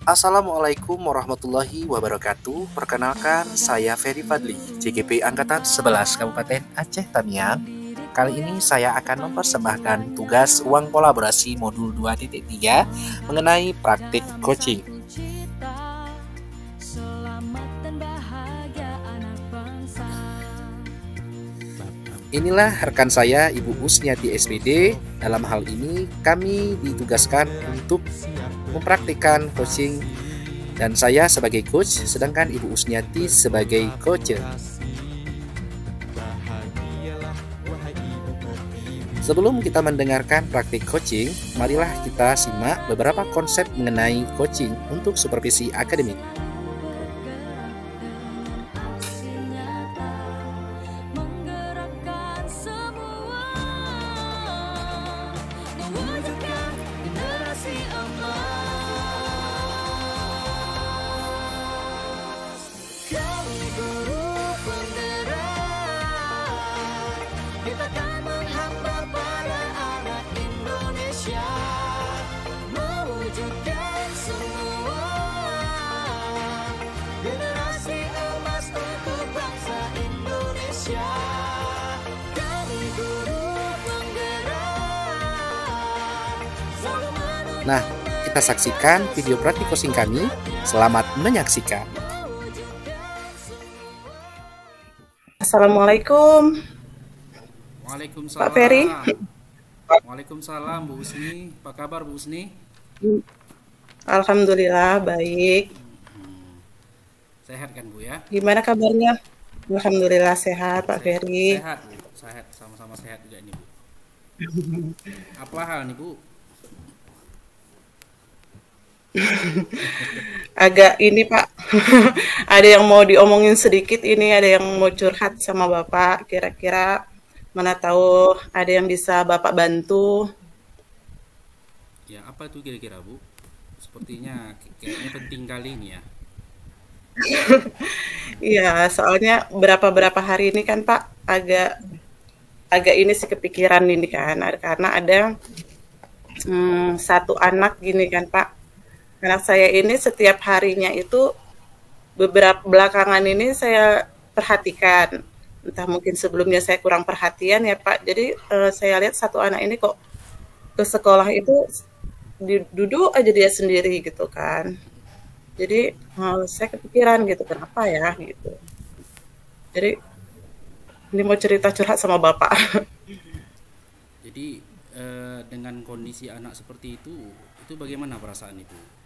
Assalamualaikum warahmatullahi wabarakatuh. Perkenalkan, saya Ferry Fadli, JGP Angkatan 11 Kabupaten Aceh Tamiang. Kali ini saya akan mempersembahkan tugas uang kolaborasi modul 2.3 mengenai praktik coaching. Inilah rekan saya, Ibu Usniati SPD. Dalam hal ini, kami ditugaskan untuk mempraktikkan coaching dan saya sebagai coach, sedangkan Ibu Usniati sebagai coach. Sebelum kita mendengarkan praktik coaching, marilah kita simak beberapa konsep mengenai coaching untuk supervisi akademik. Nah, kita saksikan video praktik coaching kami. Selamat menyaksikan. Assalamualaikum, Pak Waalaikumsalam. Ferry. Waalaikumsalam Bu Husni. Apa kabar Bu Husni? Alhamdulillah baik. Sehat kan Bu ya? Gimana kabarnya? Alhamdulillah sehat, Pak Ferry. Sehat Bu. Sehat, sama-sama sehat juga ini Bu. Apa hal nih Bu? Agak ini Pak, ada yang mau diomongin sedikit ini, ada yang mau curhat sama Bapak. Kira-kira mana tahu ada yang bisa Bapak bantu. Ya apa tuh kira-kira Bu? Sepertinya kayaknya penting kali ini ya. Iya, soalnya berapa hari ini kan Pak agak agak ini sih kepikiran ini kan, karena ada satu anak gini kan Pak. Anak saya ini setiap harinya itu beberapa belakangan ini saya perhatikan, entah mungkin sebelumnya saya kurang perhatian ya Pak. Jadi saya lihat satu anak ini kok ke sekolah itu duduk aja dia sendiri gitu kan. Jadi saya kepikiran gitu kenapa ya gitu. Jadi ini mau cerita curhat sama Bapak. Jadi dengan kondisi anak seperti itu bagaimana perasaan Ibu?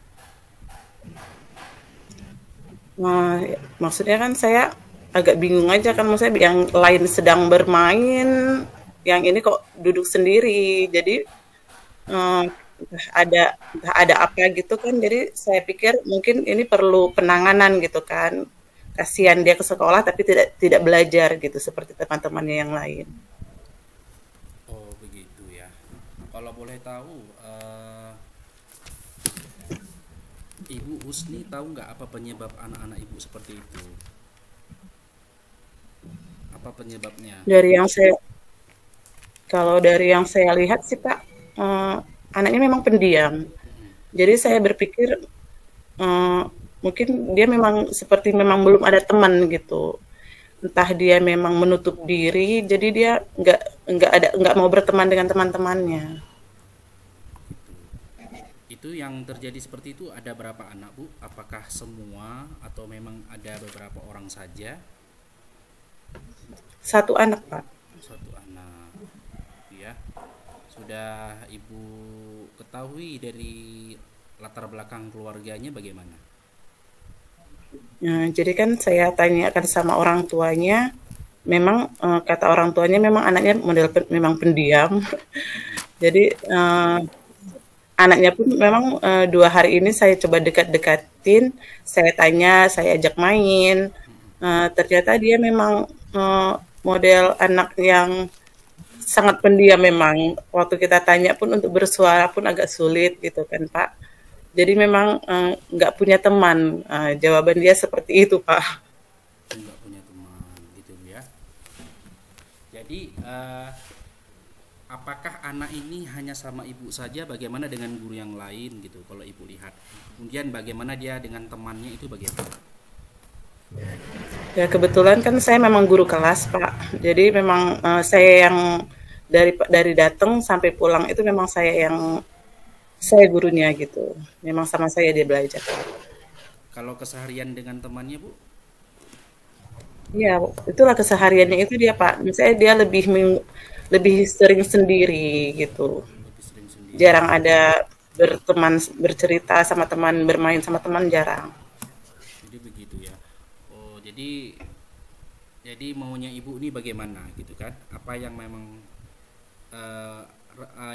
Nah, maksudnya kan saya agak bingung aja kan, maksudnya yang lain sedang bermain, yang ini kok duduk sendiri. Jadi eh, entah ada apa gitu kan. Jadi saya pikir mungkin ini perlu penanganan gitu kan. Kasihan dia ke sekolah tapi tidak tidak belajar gitu seperti teman-temannya yang lain. Oh begitu ya. Kalau boleh tahu, Ibu Husni tahu nggak apa penyebab anak-anak Ibu seperti itu? Apa penyebabnya? Dari yang saya Kalau dari yang saya lihat sih Pak, anaknya memang pendiam. Jadi saya berpikir eh, mungkin dia memang seperti memang belum ada teman gitu. Entah dia memang menutup diri, jadi dia nggak mau berteman dengan teman-temannya. Itu yang terjadi seperti itu ada berapa anak Bu? Apakah semua atau memang ada beberapa orang saja? Satu anak Pak. Satu anak. Ya. Sudah Ibu ketahui dari latar belakang keluarganya bagaimana? Nah, jadi kan saya tanyakan sama orang tuanya, memang kata orang tuanya memang anaknya model memang pendiam. Jadi anaknya pun memang 2 hari ini saya coba dekat-dekatin, saya tanya, saya ajak main. Ternyata dia memang eh, model anak yang sangat pendiam memang. Waktu kita tanya pun untuk bersuara pun agak sulit gitu kan Pak. Jadi memang nggak punya teman. Jawaban dia seperti itu Pak. Enggak punya teman gitu ya. Jadi apakah anak ini hanya sama ibu saja, bagaimana dengan guru yang lain gitu kalau ibu lihat, kemudian bagaimana dia dengan temannya itu bagaimana? Ya kebetulan kan saya memang guru kelas, Pak. Jadi memang saya yang dari datang sampai pulang itu memang saya gurunya gitu. Memang sama saya dia belajar. Kalau keseharian dengan temannya bu? Iya, itulah kesehariannya itu dia, Pak. Misalnya dia lebih sering sendiri gitu. Lebih sering sendiri. Jarang ada bercerita sama teman, bermain sama teman jarang. Jadi begitu ya. Oh, jadi maunya ibu ini bagaimana gitu kan? Apa yang memang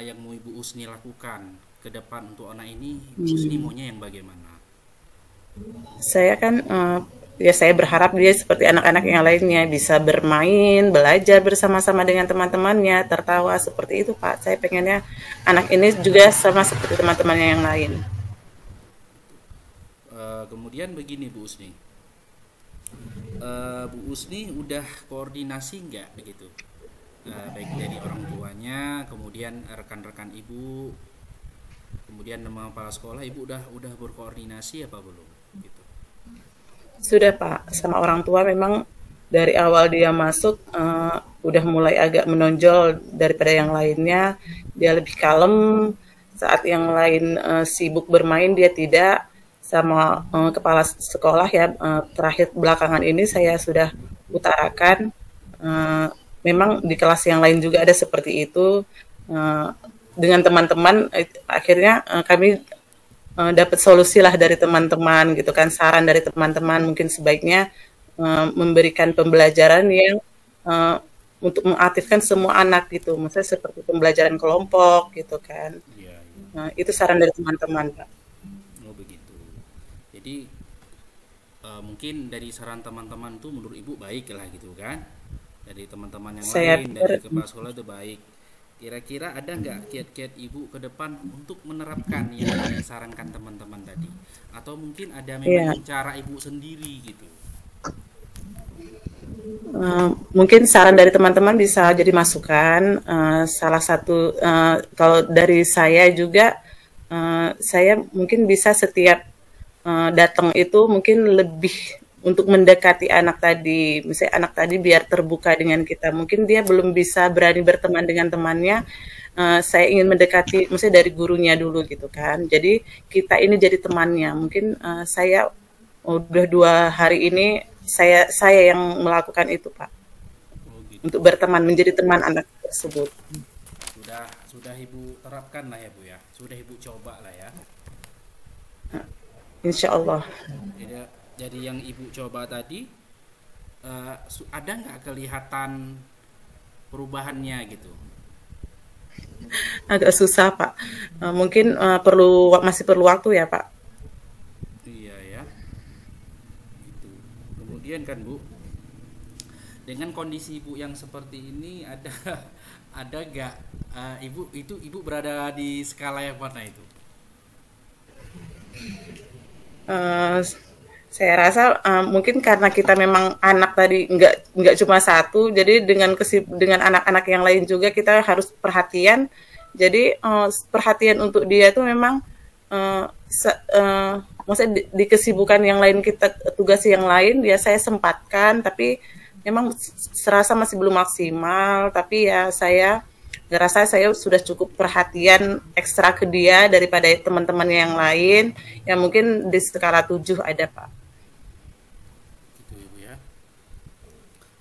yang mau ibu Usni lakukan ke depan untuk anak ini? Ibu Usni maunya yang bagaimana? Saya kan ya saya berharap dia seperti anak-anak yang lainnya bisa bermain, belajar bersama-sama dengan teman-temannya, tertawa seperti itu, Pak. Saya pengennya anak ini juga sama seperti teman-temannya yang lain. Kemudian begini Bu Usni. Bu Usni udah koordinasi nggak begitu? Baik dari orang tuanya, kemudian rekan-rekan ibu, kemudian nama kepala sekolah, ibu udah berkoordinasi apa belum? Gitu. Sudah, Pak, sama orang tua memang dari awal dia masuk udah mulai agak menonjol daripada yang lainnya. Dia lebih kalem, saat yang lain sibuk bermain dia tidak. Sama kepala sekolah ya terakhir belakangan ini saya sudah utarakan memang di kelas yang lain juga ada seperti itu dengan teman-teman akhirnya kami dapat solusi lah dari teman-teman gitu kan, saran dari teman-teman mungkin sebaiknya memberikan pembelajaran yang untuk mengaktifkan semua anak gitu, maksudnya seperti pembelajaran kelompok gitu kan. Iya, iya. Itu saran dari teman-teman, Pak. Oh begitu. Jadi mungkin dari saran teman-teman tuh menurut ibu baik lah gitu kan? Dari teman-teman yang Saya lain, dari kepala sekolah itu baik. Kira-kira ada nggak kiat-kiat ibu ke depan untuk menerapkan yang disarankan teman-teman tadi? Atau mungkin ada ya, memang cara ibu sendiri gitu? mungkin saran dari teman-teman bisa jadi masukan. Salah satu kalau dari saya juga, saya mungkin bisa setiap datang itu mungkin lebih untuk mendekati anak tadi. Misalnya anak tadi biar terbuka dengan kita. Mungkin dia belum bisa berani berteman dengan temannya. Saya ingin mendekati, misalnya dari gurunya dulu gitu kan. Jadi kita ini jadi temannya. Mungkin saya udah 2 hari ini saya yang melakukan itu, Pak. Oh gitu. Untuk berteman, menjadi teman anak tersebut. Sudah ibu terapkan lah ya bu ya. Sudah ibu coba lah ya. Insya Allah. Jadi yang ibu coba tadi ada nggak kelihatan perubahannya gitu? Agak susah, Pak. Mungkin masih perlu waktu ya, Pak. Iya ya. Itu. Kemudian kan bu, dengan kondisi ibu yang seperti ini ada nggak ibu berada di skala yang mana itu? Eh, saya rasa mungkin karena kita memang anak tadi nggak cuma satu, jadi dengan anak-anak yang lain juga kita harus perhatian. Jadi perhatian untuk dia itu memang maksudnya di kesibukan yang lain kita tugas yang lain ya saya sempatkan, tapi memang serasa masih belum maksimal. Tapi ya saya ngerasa saya sudah cukup perhatian ekstra ke dia daripada teman-temannya yang lain. Ya mungkin di skala 7 ada, Pak. Gitu ya bu ya.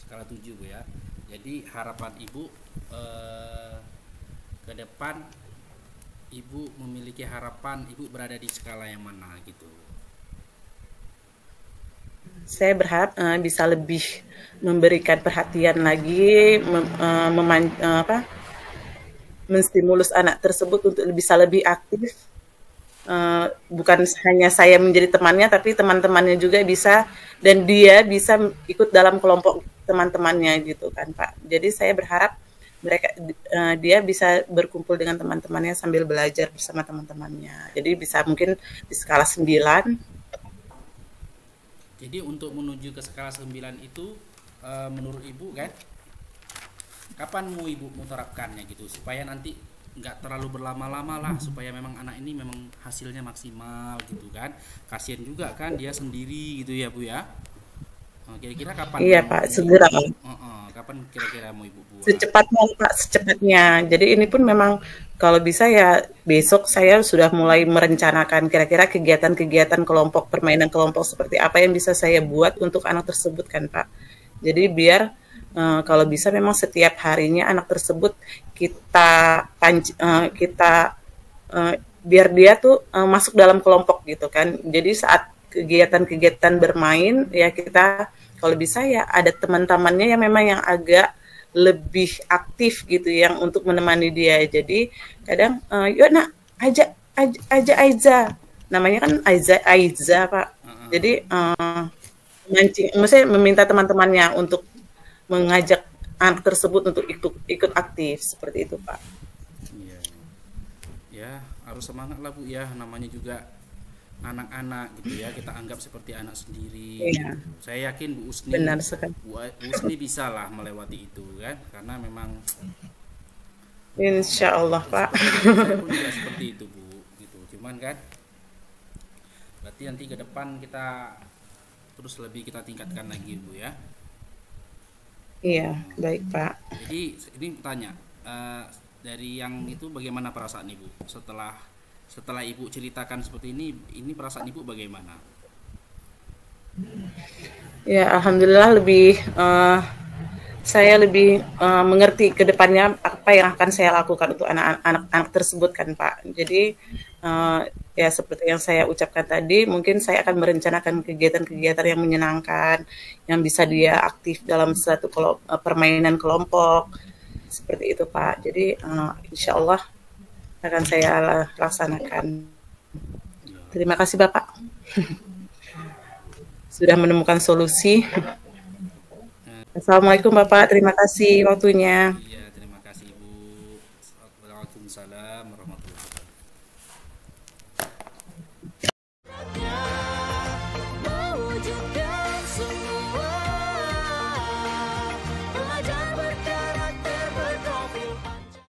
Skala 7 bu ya. Jadi harapan ibu ke depan ibu memiliki harapan ibu berada di skala yang mana gitu. Saya berharap bisa lebih memberikan perhatian lagi, menstimulus anak tersebut untuk bisa lebih aktif. Bukan hanya saya menjadi temannya, tapi teman-temannya juga bisa, dan dia bisa ikut dalam kelompok teman-temannya gitu kan, Pak. Jadi saya berharap dia bisa berkumpul dengan teman-temannya sambil belajar bersama teman-temannya. Jadi bisa mungkin di skala 9. Jadi untuk menuju ke skala 9 itu menurut ibu kan kapan mau ibu mau terapkannya gitu supaya nanti nggak terlalu berlama-lama lah, supaya memang anak ini memang hasilnya maksimal gitu kan. Kasihan juga kan dia sendiri gitu ya Bu ya. Kira-kira kapan Iya mau, Pak, segera. kapan kira-kira mau ibu buat? Secepatnya Pak, secepatnya. Jadi ini pun memang kalau bisa ya besok saya sudah mulai merencanakan kira-kira kegiatan-kegiatan kelompok, permainan kelompok seperti apa yang bisa saya buat untuk anak tersebut kan Pak. Jadi biar kalau bisa memang setiap harinya anak tersebut kita biar dia tuh masuk dalam kelompok gitu kan. Jadi saat kegiatan-kegiatan bermain ya kita kalau bisa ya ada teman-temannya yang memang yang agak lebih aktif gitu yang untuk menemani dia. Jadi kadang yuk nak aja Aiza. Namanya kan Aiza Pak. Jadi mancing, maksudnya meminta teman-temannya untuk mengajak anak tersebut untuk ikut aktif seperti itu Pak. Iya. Ya, harus semangat lah Bu ya, namanya juga anak-anak gitu ya, kita anggap seperti anak sendiri. Iya. Saya yakin Bu Usni, Benar sekali. Bu Usni bisa lah melewati itu kan, karena memang Insya Allah Pak. saya pun juga seperti itu Bu, gitu. Cuman kan, berarti nanti ke depan kita terus lebih kita tingkatkan lagi Bu ya. Iya, baik Pak. Jadi ini tanya, dari yang itu bagaimana perasaan Ibu setelah Ibu ceritakan seperti ini perasaan Ibu bagaimana? Ya, alhamdulillah saya lebih mengerti ke depannya apa yang akan saya lakukan untuk anak-anak tersebut kan Pak. Jadi ya seperti yang saya ucapkan tadi, mungkin saya akan merencanakan kegiatan-kegiatan yang menyenangkan, yang bisa dia aktif dalam satu permainan kelompok, seperti itu Pak. Jadi insya Allah akan saya laksanakan. Terima kasih Bapak. Sudah menemukan solusi. Assalamualaikum Bapak, terima kasih waktunya.